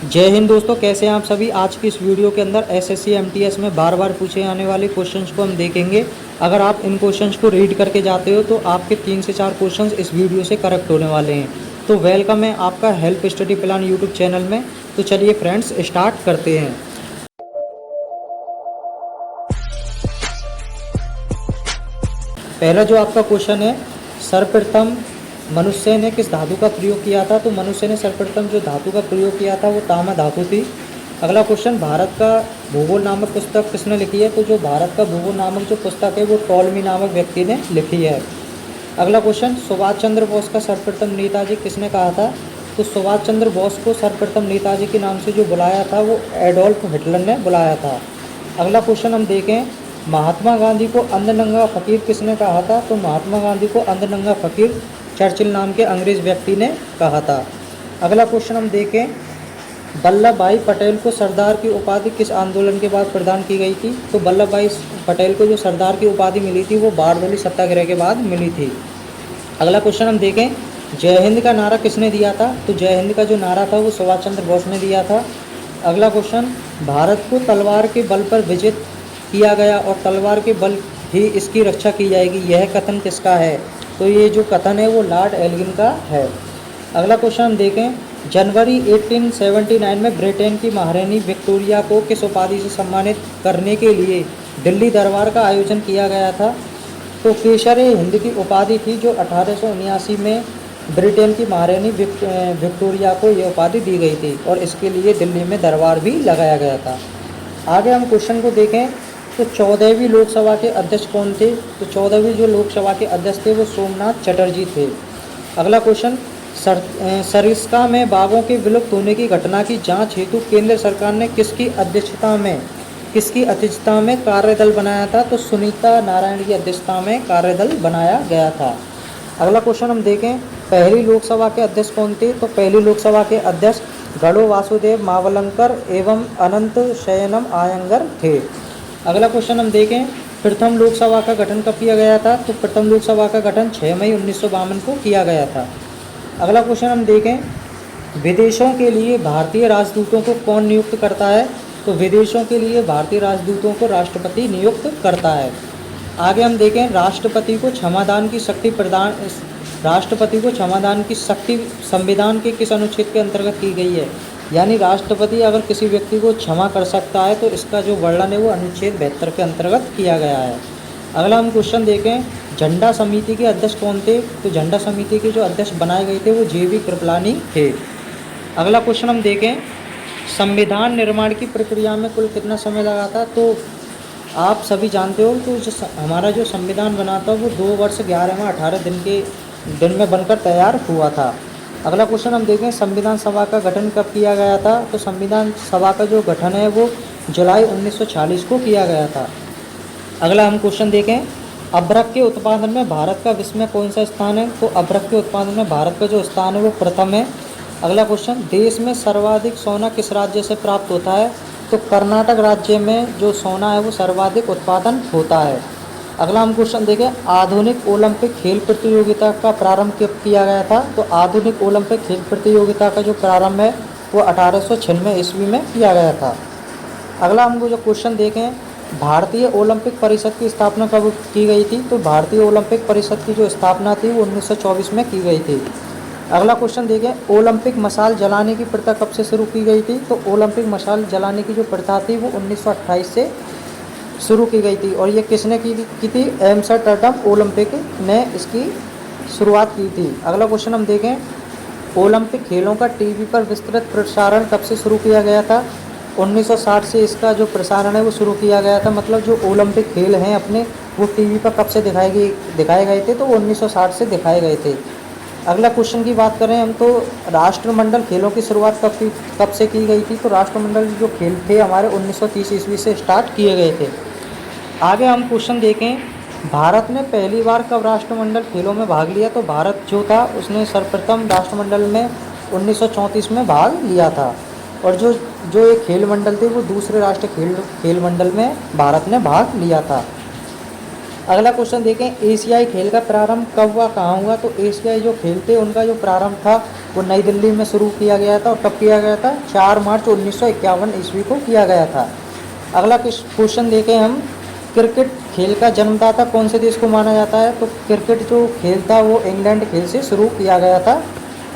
जय हिंद दोस्तों, कैसे हैं आप सभी। आज की इस वीडियो के अंदर एसएससी एमटीएस में बार बार पूछे जाने वाले क्वेश्चंस को हम देखेंगे। अगर आप इन क्वेश्चंस को रीड करके जाते हो तो आपके 3 से 4 क्वेश्चंस इस वीडियो से करेक्ट होने वाले हैं। तो वेलकम है आपका help study plan YouTube channel में। तो चलिए फ्रेंड्स, स्टार्ट करते हैं। पहला जो आपका क्वेश्चन है, सर्वप्रथम मनुष्य ने किस धातु का प्रयोग किया था। तो मनुष्य ने सर्वप्रथम जो धातु का प्रयोग किया था वो तांबा धातु थी। अगला क्वेश्चन, भारत का भूगोल नामक पुस्तक किसने लिखी है। तो जो भारत का भूगोल नामक जो पुस्तक है वो टॉलमी नामक व्यक्ति ने लिखी है। अगला क्वेश्चन, सुभाष चंद्र बोस का सर्वप्रथम नेताजी किसने कहा था। तो सुभाष चंद्र बोस को सर्वप्रथम नेताजी के नाम से जो बुलाया था वो एडोल्फ हिटलर ने बुलाया था। अगला क्वेश्चन हम देखें, महात्मा गांधी को अंधनंगा फकीर किसने कहा था। तो महात्मा गांधी को अंधनंगा फकीर चर्चिल नाम के अंग्रेज व्यक्ति ने कहा था। अगला क्वेश्चन हम देखें, वल्लभ भाई पटेल को सरदार की उपाधि किस आंदोलन के बाद प्रदान की गई थी। तो वल्लभ भाई पटेल को जो सरदार की उपाधि मिली थी वो बारडोली सत्याग्रह के बाद मिली थी। अगला क्वेश्चन हम देखें, जय हिंद का नारा किसने दिया था। तो जय हिंद का जो नारा था वो सुभाष चंद्र बोस ने दिया था। अगला क्वेश्चन, भारत को तलवार के बल पर विजित किया गया और तलवार के बल ही इसकी रक्षा की जाएगी, यह कथन किसका है। तो ये जो कथन है वो लॉर्ड एल्गिन का है। अगला क्वेश्चन हम देखें, जनवरी 1879 में ब्रिटेन की महारानी विक्टोरिया को किस उपाधि से सम्मानित करने के लिए दिल्ली दरबार का आयोजन किया गया था। तो केसर हिंद की उपाधि थी जो 1879 में ब्रिटेन की महारानी विक्टोरिया को ये उपाधि दी गई थी और इसके लिए दिल्ली में दरबार भी लगाया गया था। आगे हम क्वेश्चन को देखें, तो 14वीं लोकसभा के अध्यक्ष कौन थे। तो 14वीं जो लोकसभा के अध्यक्ष थे वो सोमनाथ चटर्जी थे। अगला क्वेश्चन, सरिस्का में बाघों के विलुप्त होने की घटना की जांच हेतु केंद्र सरकार ने किसकी अध्यक्षता में कार्यदल बनाया था। तो सुनीता नारायण की अध्यक्षता में कार्यदल बनाया गया था। अगला क्वेश्चन हम देखें, पहली लोकसभा के अध्यक्ष कौन थे। तो पहली लोकसभा के अध्यक्ष गणो वासुदेव मावलंकर एवं अनंत शयनम आयंगर थे। अगला क्वेश्चन हम देखें, प्रथम लोकसभा का गठन कब किया गया था। तो प्रथम लोकसभा का गठन 6 मई 1952 को किया गया था। अगला क्वेश्चन हम देखें, विदेशों के लिए भारतीय राजदूतों को कौन नियुक्त करता है। तो विदेशों के लिए भारतीय राजदूतों को राष्ट्रपति नियुक्त करता है। आगे हम देखें, राष्ट्रपति को क्षमादान की शक्ति संविधान के किस अनुच्छेद के अंतर्गत की गई है। यानी राष्ट्रपति अगर किसी व्यक्ति को क्षमा कर सकता है तो इसका जो वर्णन है वो अनुच्छेद 72 के अंतर्गत किया गया है। अगला हम क्वेश्चन देखें, झंडा समिति के अध्यक्ष कौन थे। तो झंडा समिति के जो अध्यक्ष बनाए गए थे वो JV कृपलानी थे। अगला क्वेश्चन हम देखें, संविधान निर्माण की प्रक्रिया में कुल कितना समय लगा था। तो आप सभी जानते हो तो हमारा जो संविधान बना था वो 2 वर्ष 11 माह 18 दिन में बनकर तैयार हुआ था। अगला क्वेश्चन हम देखें, संविधान सभा का गठन कब किया गया था। तो संविधान सभा का जो गठन है वो जुलाई 1946 को किया गया था। अगला हम क्वेश्चन देखें, अभ्रक के उत्पादन में भारत का विश्व में कौन सा स्थान है। तो अभ्रक के उत्पादन में भारत का जो स्थान है वो प्रथम है। अगला क्वेश्चन, देश में सर्वाधिक सोना किस राज्य से प्राप्त होता है। तो कर्नाटक राज्य में जो सोना है वो सर्वाधिक उत्पादन होता है। अगला हम क्वेश्चन देखें, आधुनिक ओलंपिक खेल प्रतियोगिता का प्रारंभ कब किया गया था। तो आधुनिक ओलंपिक खेल प्रतियोगिता का जो प्रारंभ है वो 1896 ईस्वी में किया गया था। अगला हम जो क्वेश्चन देखें, भारतीय ओलंपिक परिषद की स्थापना कब की गई थी। तो भारतीय ओलंपिक परिषद की जो स्थापना थी वो 1924 में की गई थी। अगला क्वेश्चन देखें, ओलंपिक मशाल जलाने की प्रथा कब से शुरू की गई थी। तो ओलंपिक मशाल जलाने की जो प्रथा थी वो 1928 से शुरू की गई थी और ये किसने की थी। एम्स्टर्डम ओलंपिक ने इसकी शुरुआत की थी। अगला क्वेश्चन हम देखें, ओलंपिक खेलों का टीवी पर विस्तृत प्रसारण कब से शुरू किया गया था। 1960 से इसका जो प्रसारण है वो शुरू किया गया था। मतलब जो ओलंपिक खेल हैं अपने वो टीवी पर कब से दिखाए गए थे। तो 1960 से दिखाए गए थे। अगला क्वेश्चन की बात करें हम तो राष्ट्रमंडल खेलों की शुरुआत कब से की गई थी। तो राष्ट्रमंडल जो खेल थे हमारे 1930 ईस्वी से स्टार्ट किए गए थे। आगे हम क्वेश्चन देखें, भारत ने पहली बार कब राष्ट्रमंडल खेलों में भाग लिया। तो भारत जो था उसने सर्वप्रथम राष्ट्रमंडल में 1934 में भाग लिया था और जो एक खेल मंडल थे वो दूसरे राष्ट्रीय खेल मंडल में भारत ने भाग लिया था। अगला क्वेश्चन देखें, एशियाई खेल का प्रारंभ कब हुआ, कहाँ हुआ। तो एशियाई जो खेल थे उनका जो प्रारंभ था वो नई दिल्ली में शुरू किया गया था। और कब किया गया था, 4 मार्च 1951 ईस्वी को किया गया था। अगला क्वेश्चन देखें हम, क्रिकेट खेल का जन्मदाता कौन से देश को माना जाता है। तो क्रिकेट जो खेल था वो इंग्लैंड खेल से शुरू किया गया था।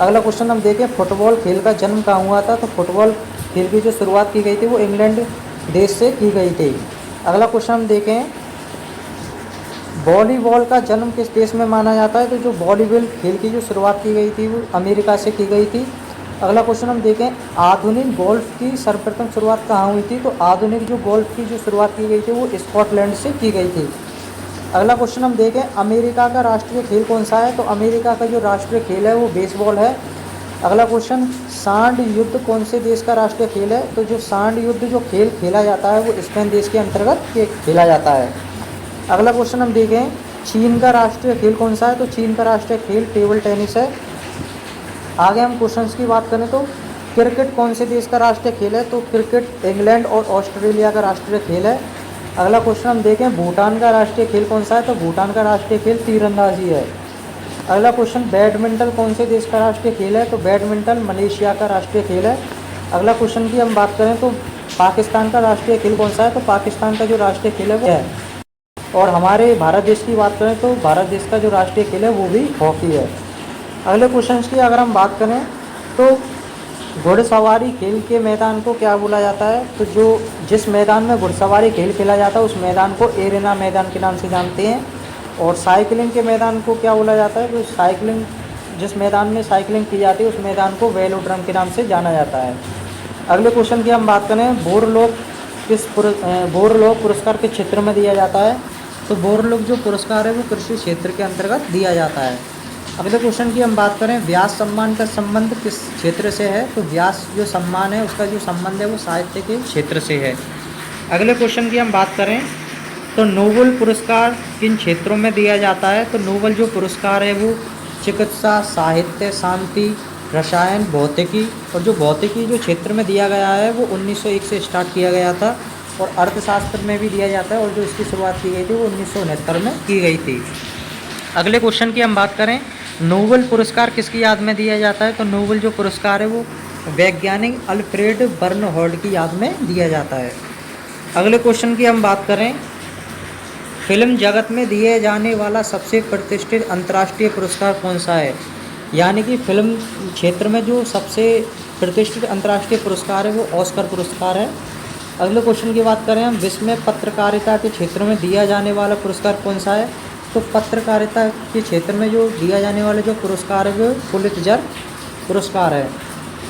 अगला क्वेश्चन हम देखें, फुटबॉल खेल का जन्म कहाँ हुआ था। तो फुटबॉल खेल की जो शुरुआत की गई थी वो इंग्लैंड देश से की गई थी। अगला क्वेश्चन हम देखें, वॉलीबॉल का जन्म किस देश में माना जाता है। तो जो वॉलीबॉल खेल की जो शुरुआत की गई थी वो अमेरिका से की गई थी। अगला क्वेश्चन हम देखें, आधुनिक गोल्फ की सर्वप्रथम शुरुआत कहाँ हुई थी। तो आधुनिक जो गोल्फ की जो शुरुआत की गई थी वो स्कॉटलैंड से की गई थी। अगला क्वेश्चन हम देखें, अमेरिका का राष्ट्रीय खेल कौन सा है। तो अमेरिका का जो राष्ट्रीय खेल है वो बेसबॉल है। अगला क्वेश्चन, सांड युद्ध कौन से देश का राष्ट्रीय खेल है। तो जो सांड युद्ध जो खेल खेला जाता है वो स्पेन देश के अंतर्गत खेला जाता है। अगला क्वेश्चन हम देखें, चीन का राष्ट्रीय खेल कौन सा है। तो चीन का राष्ट्रीय खेल टेबल टेनिस है। आगे हम क्वेश्चंस की बात करें तो क्रिकेट कौन से देश का राष्ट्रीय खेल है। तो क्रिकेट इंग्लैंड और ऑस्ट्रेलिया का राष्ट्रीय खेल है। अगला क्वेश्चन हम देखें, भूटान का राष्ट्रीय खेल कौन सा है। तो भूटान का राष्ट्रीय खेल तीरंदाजी है। अगला क्वेश्चन, बैडमिंटन कौन से देश का राष्ट्रीय खेल है। तो बैडमिंटन मलेशिया का राष्ट्रीय खेल है। अगला क्वेश्चन की हम बात करें तो पाकिस्तान का राष्ट्रीय खेल कौन सा है। तो पाकिस्तान का जो राष्ट्रीय खेल है वो है। और हमारे भारत देश की बात करें तो भारत देश का जो राष्ट्रीय खेल है वो भी हॉकी है। अगले क्वेश्चन की अगर हम बात करें तो घुड़सवारी खेल के मैदान को क्या बोला जाता है। तो जो जिस मैदान में घुड़सवारी खेल खेला जाता है उस मैदान को एरेना मैदान के नाम से जानते हैं। और साइकिलिंग के मैदान को क्या बोला जाता है। तो साइकिलिंग जिस मैदान में साइकिलिंग की जाती है उस मैदान को वेलोड्रम के नाम से जाना जाता है। अगले क्वेश्चन की हम बात करें, बोरलोग पुरस्कार किस क्षेत्र में दिया जाता है। तो बोरलोग जो पुरस्कार है वो कृषि क्षेत्र के अंतर्गत दिया जाता है। अगले क्वेश्चन की हम बात करें, व्यास सम्मान का संबंध किस क्षेत्र से है। तो व्यास जो सम्मान है उसका जो संबंध है वो साहित्य के क्षेत्र से है। अगले क्वेश्चन की हम बात करें तो नोबेल पुरस्कार किन क्षेत्रों में दिया जाता है। तो नोबेल जो पुरस्कार है वो चिकित्सा, साहित्य, शांति, रसायन, भौतिकी और जो भौतिकी जो क्षेत्र में दिया गया है वो 1901 से स्टार्ट किया गया था। और अर्थशास्त्र में भी दिया जाता है और जो इसकी शुरुआत की गई थी वो 1969 में की गई थी। अगले क्वेश्चन की हम बात करें, नोबेल पुरस्कार किसकी याद में दिया जाता है। तो नोबेल जो पुरस्कार है वो वैज्ञानिक अल्फ्रेड बर्नहॉल्ड की याद में दिया जाता है। अगले क्वेश्चन की हम बात करें, फिल्म जगत में दिए जाने वाला सबसे प्रतिष्ठित अंतर्राष्ट्रीय पुरस्कार कौन सा है। यानी कि फिल्म क्षेत्र में जो सबसे प्रतिष्ठित अंतर्राष्ट्रीय पुरस्कार है वो ऑस्कर पुरस्कार है। अगले क्वेश्चन की बात करें हम, विश्व में पत्रकारिता के क्षेत्र में दिया जाने वाला पुरस्कार कौन सा है। तो पत्रकारिता के क्षेत्र में जो दिया जाने वाला जो पुरस्कार है वो पुलित्जर पुरस्कार है।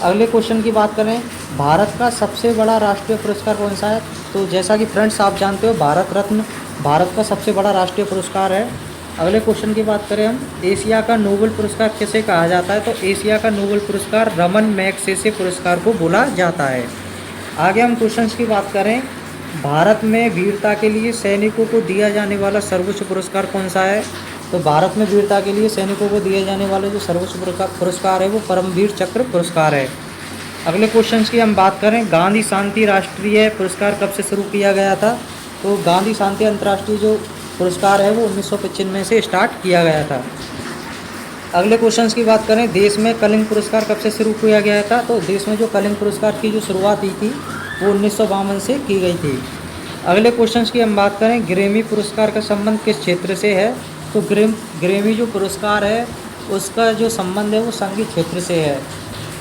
अगले क्वेश्चन की बात करें, भारत का सबसे बड़ा राष्ट्रीय पुरस्कार कौन सा है। तो जैसा कि फ्रेंड्स आप जानते हो भारत रत्न भारत का सबसे बड़ा राष्ट्रीय पुरस्कार है। अगले क्वेश्चन की बात करें हम, एशिया का नोबेल पुरस्कार किसे कहा जाता है। तो एशिया का नोबेल पुरस्कार रमन मैगसेसे पुरस्कार को बोला जाता है। आगे हम क्वेश्चंस की बात करें, भारत में वीरता के लिए सैनिकों को दिया जाने वाला सर्वोच्च पुरस्कार कौन सा है। तो भारत में वीरता के लिए सैनिकों को दिए जाने वाला जो सर्वोच्च पुरस्कार है वो परमवीर चक्र पुरस्कार है। अगले क्वेश्चंस की हम बात करें, गांधी शांति राष्ट्रीय पुरस्कार कब से शुरू किया गया था। तो गांधी शांति अंतर्राष्ट्रीय जो पुरस्कार है वो 1995 से स्टार्ट किया गया था। अगले क्वेश्चंस की बात करें, देश में कलिंग पुरस्कार कब से शुरू किया गया था। तो देश में जो कलिंग पुरस्कार की जो शुरुआत हुई थी वो 1952 से की गई थी। अगले क्वेश्चंस की हम बात करें, ग्रैमी पुरस्कार का संबंध किस क्षेत्र से है। तो ग्रैमी जो पुरस्कार है उसका जो संबंध है वो संगीत क्षेत्र से है।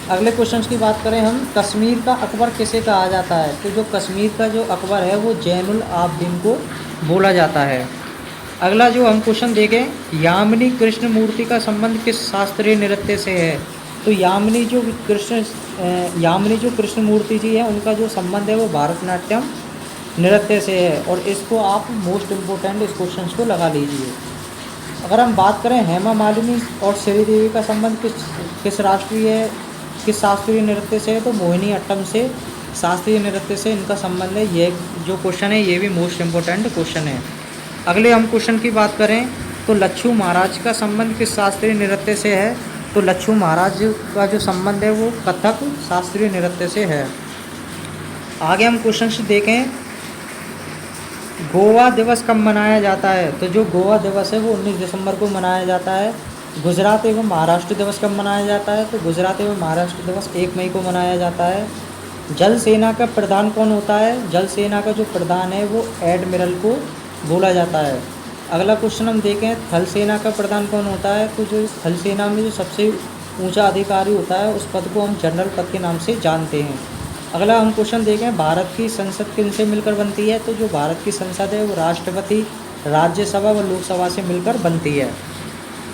अगले क्वेश्चंस की बात करें हम, कश्मीर का अकबर किसे कहा जाता है। तो जो कश्मीर का जो अकबर है वो जैनुल आबदीन को बोला जाता है। अगला जो हम क्वेश्चन देखें, यामिनी कृष्ण मूर्ति का संबंध किस शास्त्रीय नृत्य से है। तो यामिनी जो कृष्ण मूर्ति जी है उनका जो संबंध है वो भरतनाट्यम नृत्य से है। और इसको आप मोस्ट इम्पोर्टेंट इस क्वेश्चन को लगा लीजिए। अगर हम बात करें हेमा मालिनी और श्रीदेवी का संबंध किस शास्त्रीय नृत्य से है। तो मोहिनी अट्टम से शास्त्रीय नृत्य से इनका संबंध है। ये जो क्वेश्चन है ये भी मोस्ट इम्पोर्टेंट क्वेश्चन है। अगले हम क्वेश्चन की बात करें तो लच्छू महाराज का संबंध किस शास्त्रीय नृत्य से है। तो लच्छू महाराज का जो संबंध है वो कथक शास्त्रीय नृत्य से है। आगे हम क्वेश्चन देखें, गोवा दिवस कब मनाया जाता है? तो जो गोवा दिवस है वो 19 दिसंबर को मनाया जाता है। गुजरात एवं महाराष्ट्र दिवस कब मनाया जाता है? तो गुजरात एवं महाराष्ट्र दिवस 1 मई को मनाया जाता है। जल सेना का प्रधान कौन होता है? जल सेना का जो प्रधान है वो एडमिरल को बोला जाता है। अगला क्वेश्चन हम देखें, थल सेना का प्रधान कौन होता है? तो जो थल सेना में जो सबसे ऊंचा अधिकारी होता है उस पद को हम जनरल पद के नाम से जानते हैं। अगला हम क्वेश्चन देखें, भारत की संसद किनसे मिलकर बनती है? तो जो भारत की संसद है वो राष्ट्रपति, राज्यसभा व लोकसभा से मिलकर बनती है।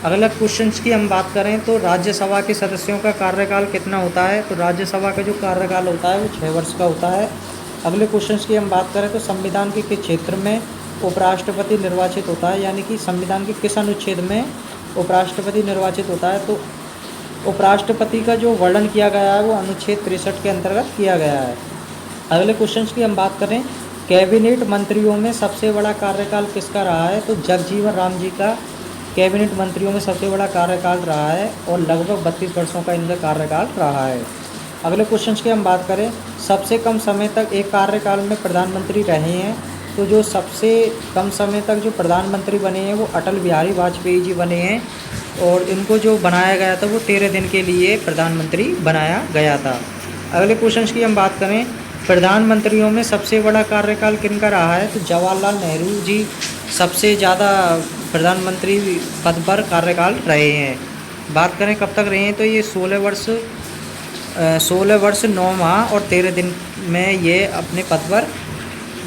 अगला क्वेश्चन की हम बात करें तो राज्यसभा के सदस्यों का कार्यकाल कितना होता है? तो राज्यसभा का जो कार्यकाल होता है वो 6 वर्ष का होता है। अगले क्वेश्चन की हम बात करें तो संविधान के किस क्षेत्र में उपराष्ट्रपति निर्वाचित होता है? यानी कि संविधान के किस अनुच्छेद में उपराष्ट्रपति निर्वाचित होता है? तो उपराष्ट्रपति का जो वर्णन किया गया है वो अनुच्छेद 63 के अंतर्गत किया गया है। अगले क्वेश्चन की हम बात करें, कैबिनेट मंत्रियों में सबसे बड़ा कार्यकाल किसका रहा है? तो जगजीवन राम जी का कैबिनेट मंत्रियों में सबसे बड़ा कार्यकाल रहा है और लगभग 32 वर्षों का इनका कार्यकाल रहा है। अगले क्वेश्चन की हम बात करें, सबसे कम समय तक एक कार्यकाल में प्रधानमंत्री रहे हैं? तो जो सबसे कम समय तक जो प्रधानमंत्री बने हैं वो अटल बिहारी वाजपेयी जी बने हैं और इनको जो बनाया गया था वो 13 दिन के लिए प्रधानमंत्री बनाया गया था। अगले क्वेश्चन की हम बात करें, प्रधानमंत्रियों में सबसे बड़ा कार्यकाल किनका रहा है? तो जवाहरलाल नेहरू जी सबसे ज़्यादा प्रधानमंत्री पद पर कार्यकाल रहे हैं। बात करें कब तक रहे हैं तो ये 16 वर्ष 9 माह और 13 दिन में ये अपने पद पर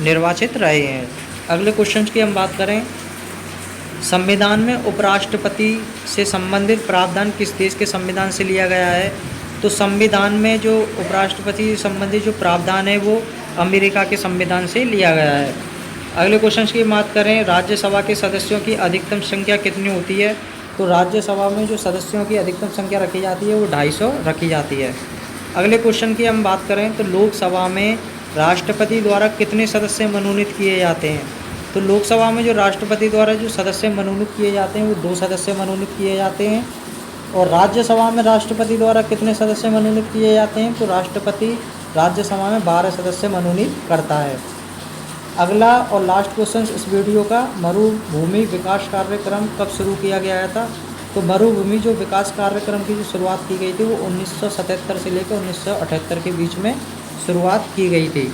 निर्वाचित रहे हैं। अगले क्वेश्चन की हम बात करें, संविधान में उपराष्ट्रपति से संबंधित प्रावधान किस देश के संविधान से लिया गया है? तो संविधान में जो उपराष्ट्रपति से संबंधित जो प्रावधान है वो अमेरिका के संविधान से लिया गया है। अगले क्वेश्चन की बात करें, राज्यसभा के सदस्यों की अधिकतम संख्या कितनी होती है? तो राज्यसभा में जो सदस्यों की अधिकतम संख्या रखी जाती है वो 250 रखी जाती है। अगले क्वेश्चन की हम बात करें तो लोकसभा में राष्ट्रपति द्वारा कितने सदस्य मनोनीत किए जाते हैं? तो लोकसभा में जो राष्ट्रपति द्वारा जो सदस्य मनोनीत किए जाते हैं वो 2 सदस्य मनोनीत किए जाते हैं। और राज्यसभा में राष्ट्रपति द्वारा कितने सदस्य मनोनीत किए जाते हैं? तो राष्ट्रपति राज्यसभा में 12 सदस्य मनोनीत करता है। अगला और लास्ट क्वेश्चन इस वीडियो का, मरुभूमि विकास कार्यक्रम कब शुरू किया गया था? तो मरुभूमि जो विकास कार्यक्रम की जो शुरुआत की गई थी वो 1977 से लेकर 1978 के बीच में शुरुआत की गई थी।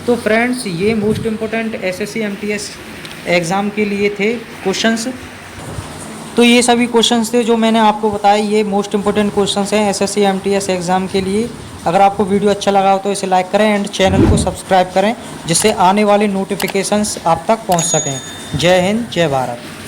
तो फ्रेंड्स ये most important SSC MTS exam के लिए थे क्वेश्चंस। तो ये सभी क्वेश्चंस थे जो मैंने आपको बताया, ये मोस्ट इम्पोर्टेंट क्वेश्चंस हैं SSC MTS एग्ज़ाम के लिए। अगर आपको वीडियो अच्छा लगा हो तो इसे लाइक करें एंड चैनल को सब्सक्राइब करें जिससे आने वाले नोटिफिकेशंस आप तक पहुंच सकें। जय हिंद, जय भारत।